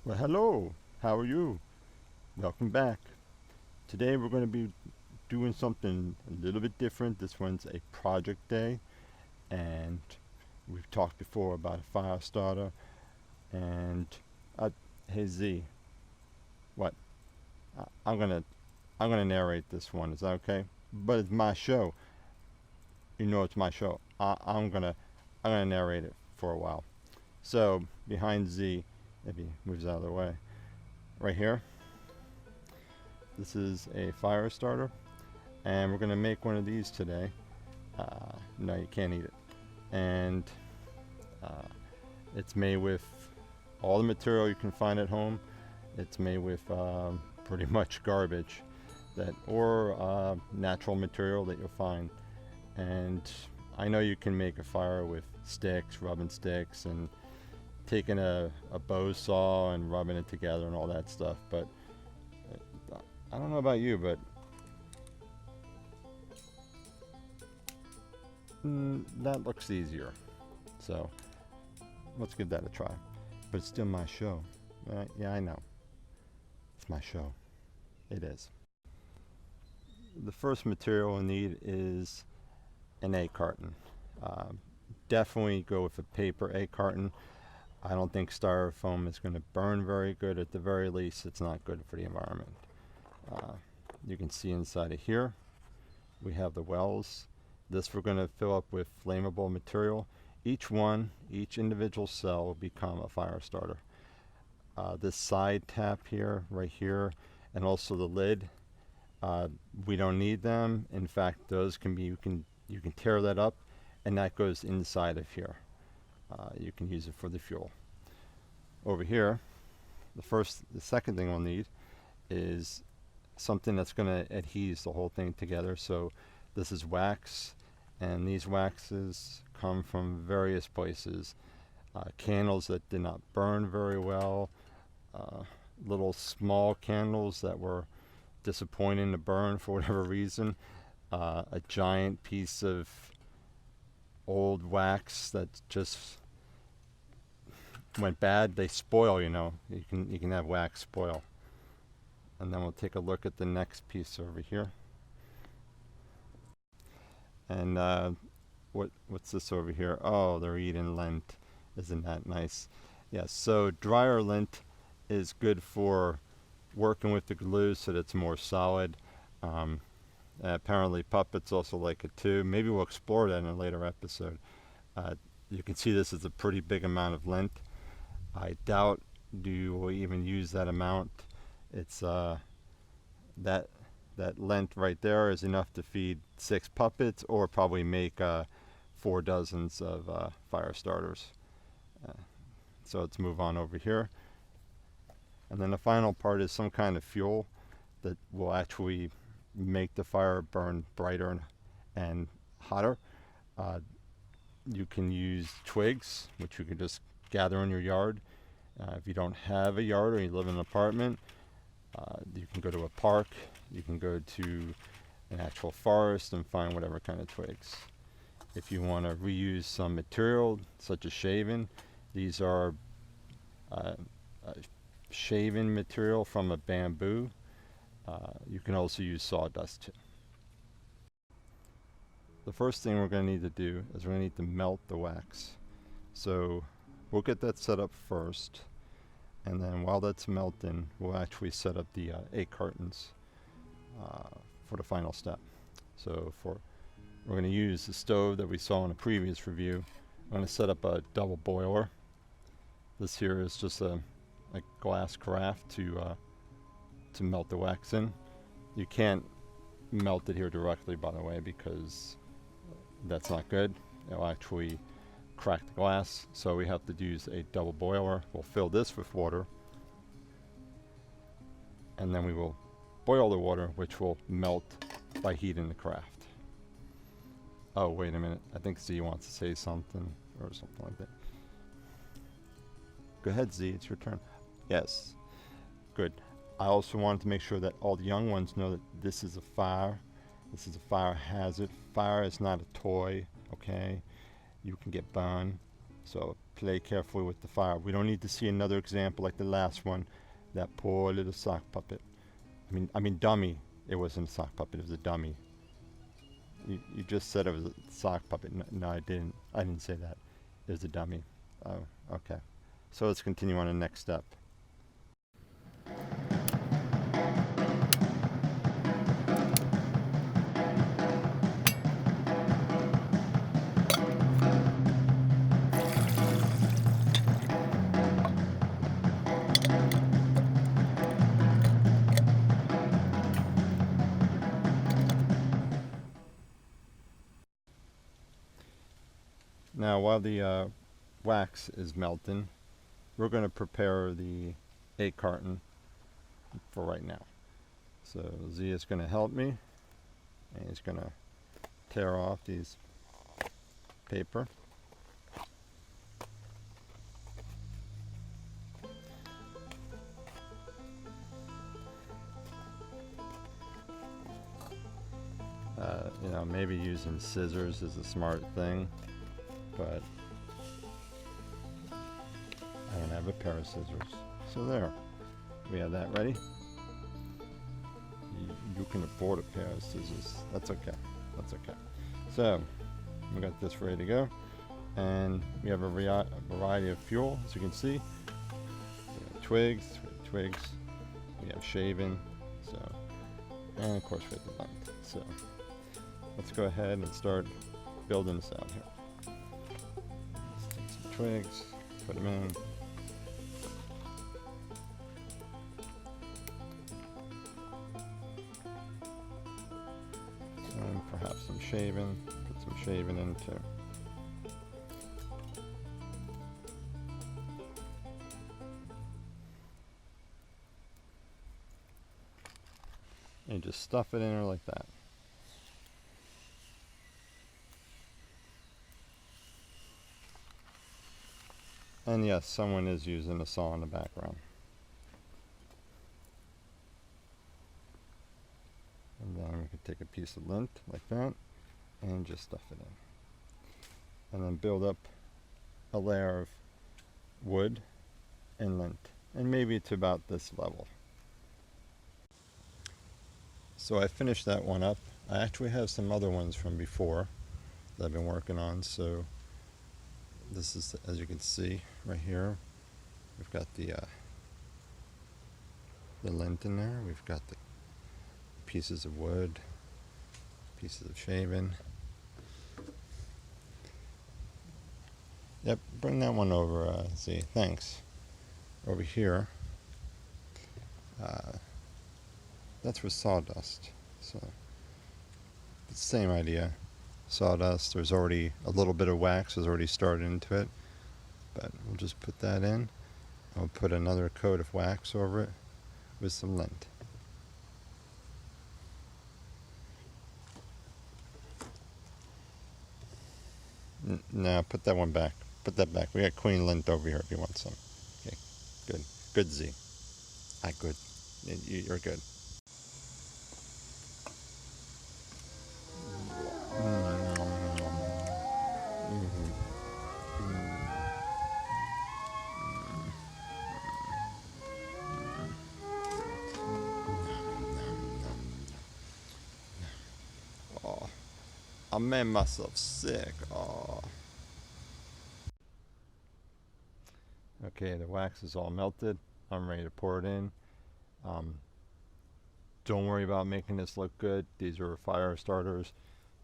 Well, hello. How are you? Welcome back. Today we're going to be doing something a little bit different. This one's a project day, and we've talked before about a fire starter. And uh, hey Z, what? I'm gonna narrate this one. Is that okay? But it's my show. You know it's my show. I'm gonna narrate it for a while. So behind Z, if he moves out of the way, right here. This is a fire starter, and we're gonna make one of these today. No, you can't eat it. And uh, it's made with all the material you can find at home. It's made with pretty much garbage that or natural material that you'll find. And I know you can make a fire with sticks, rubbing sticks, and taking a bow saw and rubbing it together and all that stuff. But I don't know about you, but that looks easier. So let's give that a try. But it's still my show. Yeah, I know. It's my show. It is. The first material we'll need is an egg carton. Uh, Definitely go with a paper egg carton. I don't think styrofoam is going to burn very good. At the very least, it's not good for the environment. Uh, you can see inside of here, we have the wells. This we're going to fill up with flammable material. Each individual cell will become a fire starter. This side tap here, right here, and also the lid, we don't need them. In fact, those can be, you can tear that up, and that goes inside of here. You can use it for the fuel. Over here, the second thing we'll need is something that's going to adhere the whole thing together. So this is wax, and these waxes come from various places. Candles that did not burn very well, little small candles that were disappointing to burn for whatever reason, a giant piece of old wax that just went bad. They spoil, you know. You can have wax spoil. And then we'll take a look at the next piece over here. And what's this over here? Oh, they're eating lint. Isn't that nice? Yes, so dryer lint is good for working with the glue so that it's more solid. Apparently puppets also like it too. Maybe we'll explore that in a later episode. You can see this is a pretty big amount of lint. I doubt you will even use that amount. It's that lint right there is enough to feed 6 puppets, or probably make 4 dozens of fire starters. So let's move on over here. And then the final part is some kind of fuel that will actually make the fire burn brighter and hotter. You can use twigs, which you can just gather in your yard. If you don't have a yard or you live in an apartment, you can go to a park, you can go to an actual forest and find whatever kind of twigs. If you want to reuse some material, such as shaving, these are shaving material from a bamboo. You can also use sawdust too. The first thing we're going to need to do is we're going to need to melt the wax. So we'll get that set up first, and then while that's melting, we'll actually set up the egg cartons for the final step. So we're going to use the stove that we saw in a previous review. I'm going to set up a double boiler. This here is just a glass carafe to melt the wax in. You can't melt it here directly, by the way, because that's not good. It'll actually crack the glass, so we have to use a double boiler. We'll fill this with water, and then we will boil the water, which will melt by heating the carafe. Oh, wait a minute. I think Z wants to say something or something like that. Go ahead, Z. It's your turn. Yes. Good. I also wanted to make sure that all the young ones know that this is a fire. This is a fire hazard. Fire is not a toy, okay? You can get burned. So play carefully with the fire. We don't need to see another example like the last one. That poor little sock puppet. I mean dummy. It wasn't a sock puppet. It was a dummy. You just said it was a sock puppet. No, I didn't. I didn't say that. It was a dummy. Oh, okay. So let's continue on the next step. Now, while the wax is melting, we're going to prepare the egg carton for right now. So Z is going to help me, and he's going to tear off these paper. Maybe using scissors is a smart thing, but I don't have a pair of scissors. So there, we have that ready. You can afford a pair of scissors. That's okay. That's okay. So we got this ready to go, and we have a variety of fuel, as you can see. We have twigs, we have shaving, and of course we have the length. So let's go ahead and start building this out here. Let's take some twigs, put them in. And perhaps some shaving, put some shaving in too. And just stuff it in there like that. And yes, someone is using a saw in the background. And then we could take a piece of lint like that and just stuff it in. And then build up a layer of wood and lint. And maybe to about this level. So I finished that one up. I actually have some other ones from before that I've been working on. So this is, as you can see right here, we've got the lint in there. We've got the pieces of wood, pieces of shaving. Yep, bring that one over, Z. Thanks. Over here, that's for sawdust. So it's the same idea. Sawdust, there's already a little bit of wax has already started into it, but we'll just put that in. I'll put another coat of wax over it with some lint. Now put that one back. Put that back. We got queen lint over here if you want some. Okay, good. Good, Z. Good. You're good. Oh, I made myself sick. Oh. Okay, the wax is all melted. I'm ready to pour it in. Don't worry about making this look good. These are fire starters.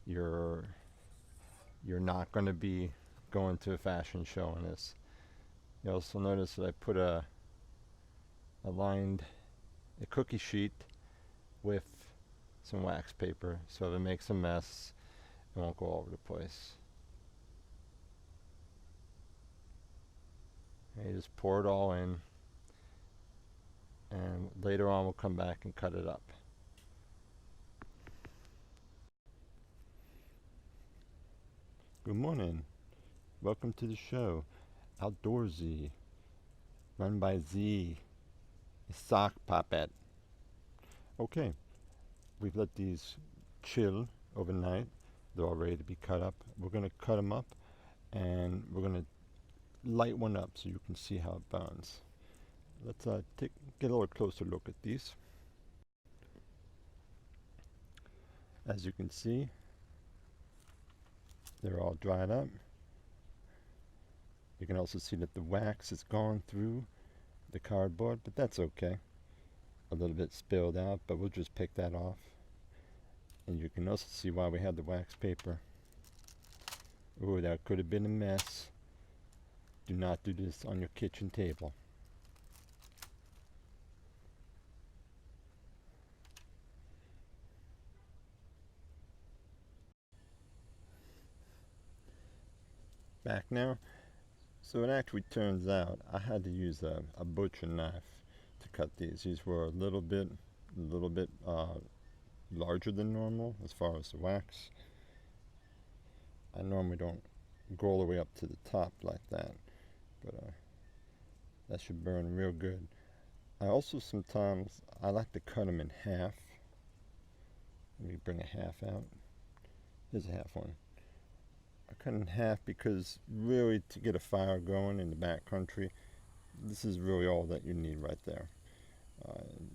You're not going to be going to a fashion show in this. You also notice that I put a cookie sheet with some wax paper, so if it makes a mess, it won't go all over the place. And you just pour it all in, and later on we'll come back and cut it up. Good morning. Welcome to the show. Outdoorsy. Run by Z. A sock puppet. Okay. We've let these chill overnight. They're all ready to be cut up. We're going to cut them up, and we're going to light one up so you can see how it burns. Let's get a little closer look at these. As you can see, they're all dried up. You can also see that the wax is gone through the cardboard, but that's okay. A little bit spilled out, but we'll just pick that off. And you can also see why we had the wax paper. Ooh, that could have been a mess. Do not do this on your kitchen table. Back now. So it actually turns out I had to use a butcher knife to cut these. These were a little bit larger than normal as far as the wax. I normally don't go all the way up to the top like that, but that should burn real good. I also sometimes I like to cut them in half. Let me bring a half out. Here's a half one. I cut in half because really to get a fire going in the back country, this is really all that you need right there.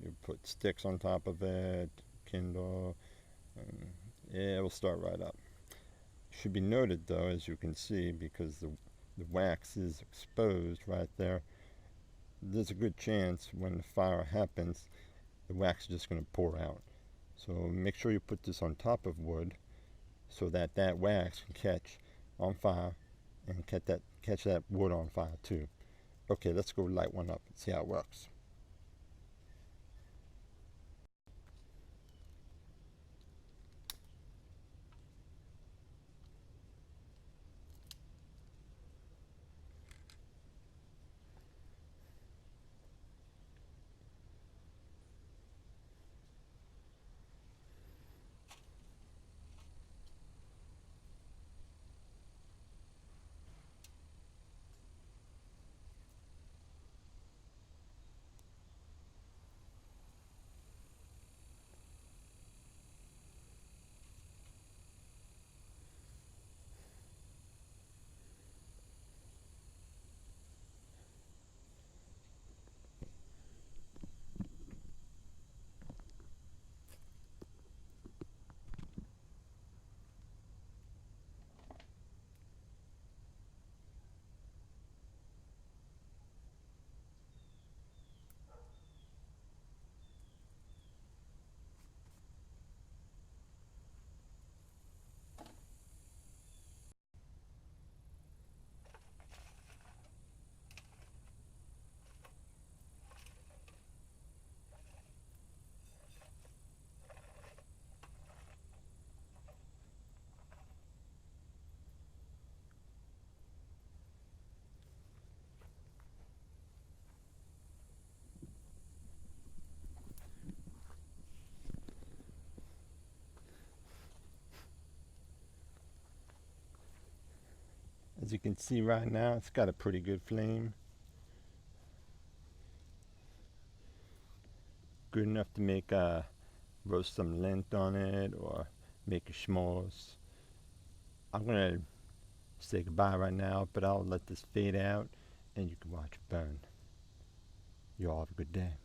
You put sticks on top of it, kindle, yeah, it will start right up. Should be noted though, as you can see, because the wax is exposed right there, there's a good chance when the fire happens, the wax is just going to pour out. So make sure you put this on top of wood so that that wax can catch on fire and catch that wood on fire too. Okay, let's go light one up and see how it works. As you can see right now, it's got a pretty good flame. Good enough to make roast some lint on it or make a s'mores. I'm gonna say goodbye right now, but I'll let this fade out and you can watch it burn. You all have a good day.